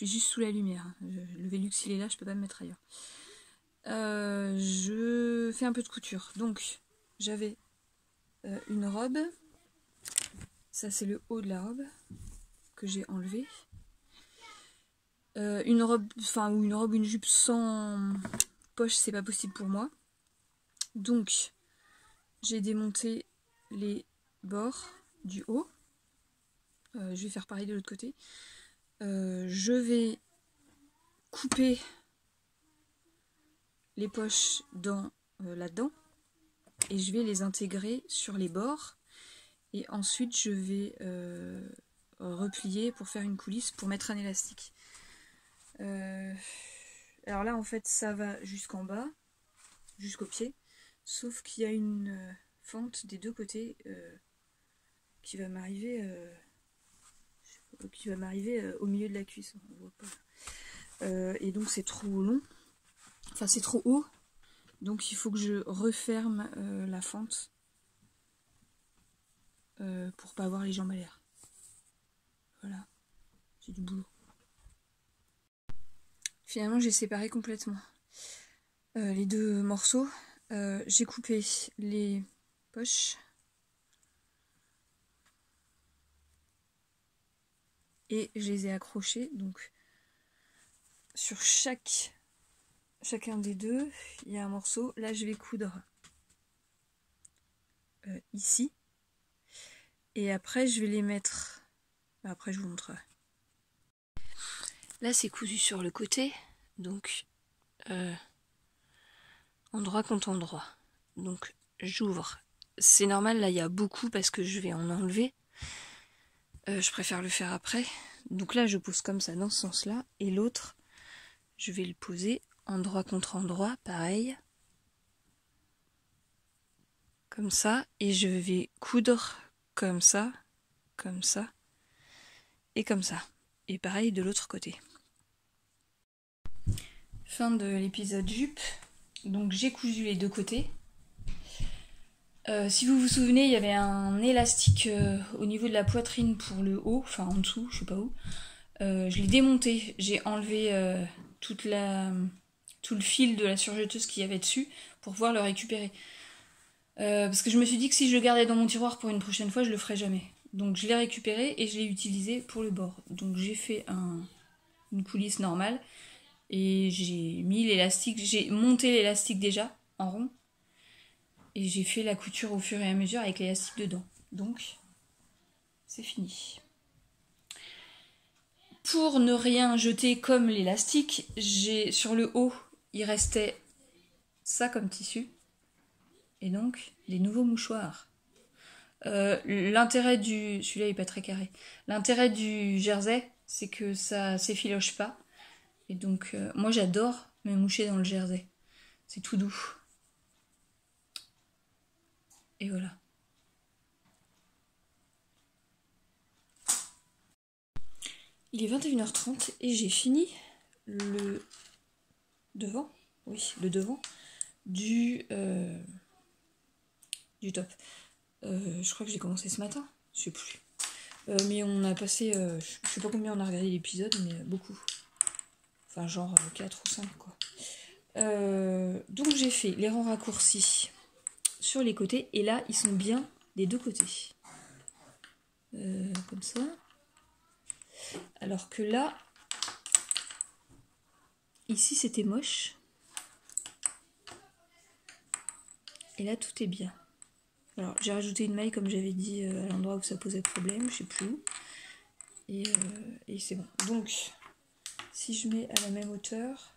suis juste sous la lumière. Le Velux il est là, je peux pas me mettre ailleurs. Je fais un peu de couture. Donc j'avais une robe. Ça c'est le haut de la robe que j'ai enlevé. Une robe, une jupe sans poche, c'est pas possible pour moi. Donc j'ai démonté les bords du haut. Je vais faire pareil de l'autre côté. Je vais couper les poches là-dedans et je vais les intégrer sur les bords et ensuite je vais replier pour faire une coulisse pour mettre un élastique. Alors là en fait ça va jusqu'en bas, jusqu'au pied, sauf qu'il y a une fente des deux côtés qui va m'arriver au milieu de la cuisse. On voit pas. Et donc c'est trop long, enfin c'est trop haut, donc il faut que je referme la fente pour pas avoir les jambes à l'air. Voilà, j'ai du boulot. Finalement j'ai séparé complètement les deux morceaux. J'ai coupé les poches et je les ai accrochés. Donc sur chacun des deux, il y a un morceau. Là je vais coudre ici. Et après je vais les mettre... Après je vous montrerai. Là c'est cousu sur le côté. Donc endroit contre endroit. Donc j'ouvre. C'est normal, là il y a beaucoup parce que je vais en enlever. Je préfère le faire après. Donc là je pose comme ça dans ce sens là. Et l'autre, je vais le poser endroit contre endroit, pareil. Comme ça. Et je vais coudre comme ça et comme ça. Et pareil de l'autre côté. Fin de l'épisode jupe. Donc j'ai cousu les deux côtés. Si vous vous souvenez, il y avait un élastique au niveau de la poitrine pour le haut, enfin en dessous, je sais pas où. Je l'ai démonté, j'ai enlevé tout le fil de la surjeteuse qu'il y avait dessus pour pouvoir le récupérer. Parce que je me suis dit que si je le gardais dans mon tiroir pour une prochaine fois, je le ferais jamais. Donc je l'ai récupéré et je l'ai utilisé pour le bord. Donc j'ai fait une coulisse normale et j'ai mis l'élastique, j'ai monté l'élastique déjà en rond. Et j'ai fait la couture au fur et à mesure avec l'élastique dedans. Donc, c'est fini. Pour ne rien jeter comme l'élastique, sur le haut, il restait ça comme tissu. Et donc, des nouveaux mouchoirs. L'intérêt du... Celui-là, il n'est pas très carré. L'intérêt du jersey, c'est que ça s'effiloche pas. Et donc, moi, j'adore me moucher dans le jersey. C'est tout doux. Et voilà. Il est 21h30 et j'ai fini le devant, le devant du top. Je crois que j'ai commencé ce matin, je sais plus. Mais on a passé, je sais pas combien on a regardé l'épisode, mais beaucoup. Enfin genre 4 ou 5 quoi. Donc j'ai fait les rangs raccourcis sur les côtés et là ils sont bien des deux côtés. Comme ça. Alors que là, ici c'était moche. Et là tout est bien. Alors j'ai rajouté une maille comme j'avais dit à l'endroit où ça posait problème, je sais plus où. Et c'est bon. Donc si je mets à la même hauteur,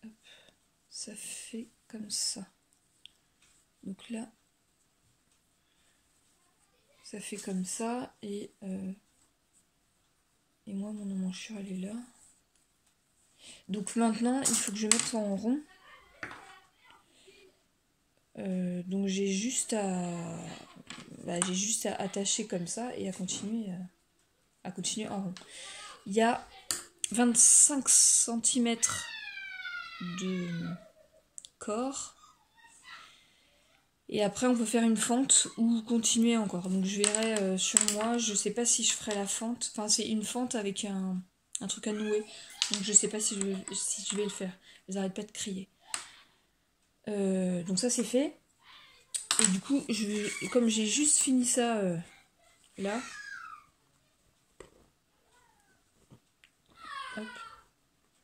hop, ça fait comme ça. Donc là, ça fait comme ça et moi mon emmanchure elle est là. Donc maintenant il faut que je mette en rond. Donc j'ai juste à attacher comme ça et à continuer en rond. Il y a 25 cm de corps Et après, on peut faire une fente ou continuer encore. Donc je verrai sur moi. Je sais pas si je ferai la fente. Enfin, c'est une fente avec un truc à nouer. Donc je sais pas si je vais le faire. Ils arrêtent pas de crier. Donc ça, c'est fait. Et du coup, comme j'ai juste fini ça là. Hop.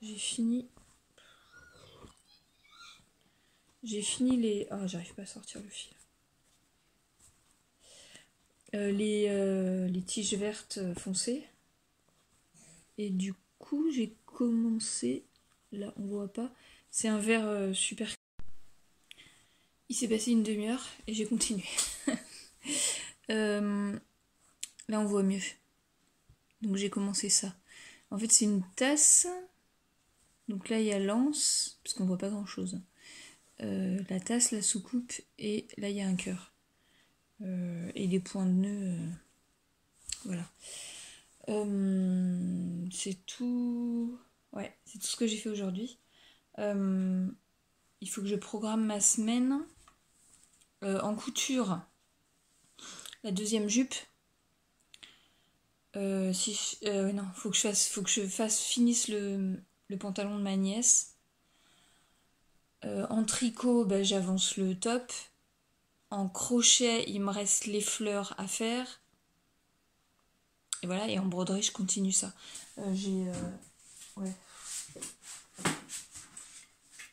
J'ai fini. J'ai fini les... Ah, j'arrive pas à sortir le fil. Les tiges vertes foncées. Et du coup, j'ai commencé... Là, on voit pas. C'est un verre super... Il s'est passé une demi-heure et j'ai continué. Là, on voit mieux. Donc j'ai commencé ça. En fait, c'est une tasse. Donc là, il y a l'anse, parce qu'on voit pas grand-chose. La tasse, la soucoupe, et là, il y a un cœur. Et les points de nœud... voilà. C'est tout... Ouais, c'est tout ce que j'ai fait aujourd'hui. Il faut que je programme ma semaine. En couture, la deuxième jupe. Non, faut que je finisse le pantalon de ma nièce. En tricot, bah, j'avance le top. En crochet, il me reste les fleurs à faire. Et voilà, et en broderie, je continue ça. Ouais.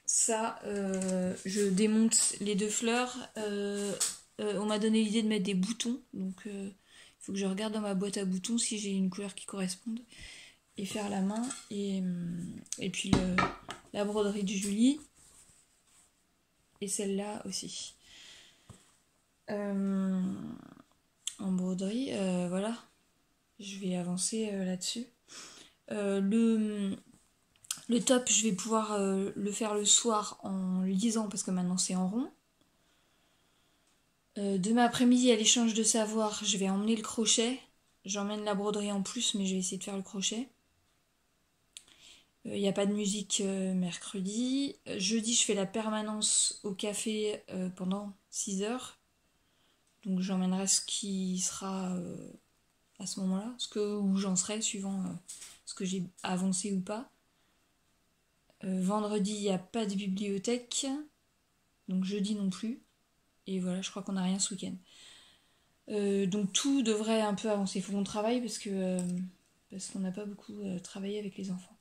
Ça, je démonte les 2 fleurs. On m'a donné l'idée de mettre des boutons. Donc, il faut que je regarde dans ma boîte à boutons si j'ai une couleur qui corresponde. Et faire la main. Et puis la broderie de Julie. Et celle-là aussi. En broderie, voilà. Je vais avancer là-dessus. Le top, je vais pouvoir le faire le soir en lisant parce que maintenant c'est en rond. Demain après-midi, à l'échange de savoir, je vais emmener le crochet. J'emmène la broderie en plus, mais je vais essayer de faire le crochet. Il n'y a pas de musique mercredi. Jeudi, je fais la permanence au café pendant 6 heures. Donc j'emmènerai ce qui sera à ce moment-là, où j'en serai suivant ce que j'ai avancé ou pas. Vendredi, il n'y a pas de bibliothèque. Donc jeudi non plus. Et voilà, je crois qu'on n'a rien ce week-end. Donc tout devrait un peu avancer. Il faut qu'on travaille parce qu'on n'a pas beaucoup travaillé avec les enfants.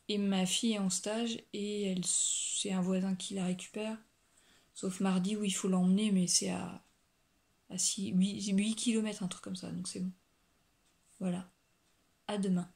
Et ma fille est en stage et c'est un voisin qui la récupère. Sauf mardi où il faut l'emmener, mais c'est à 8 km, un truc comme ça, donc c'est bon. Voilà. À demain.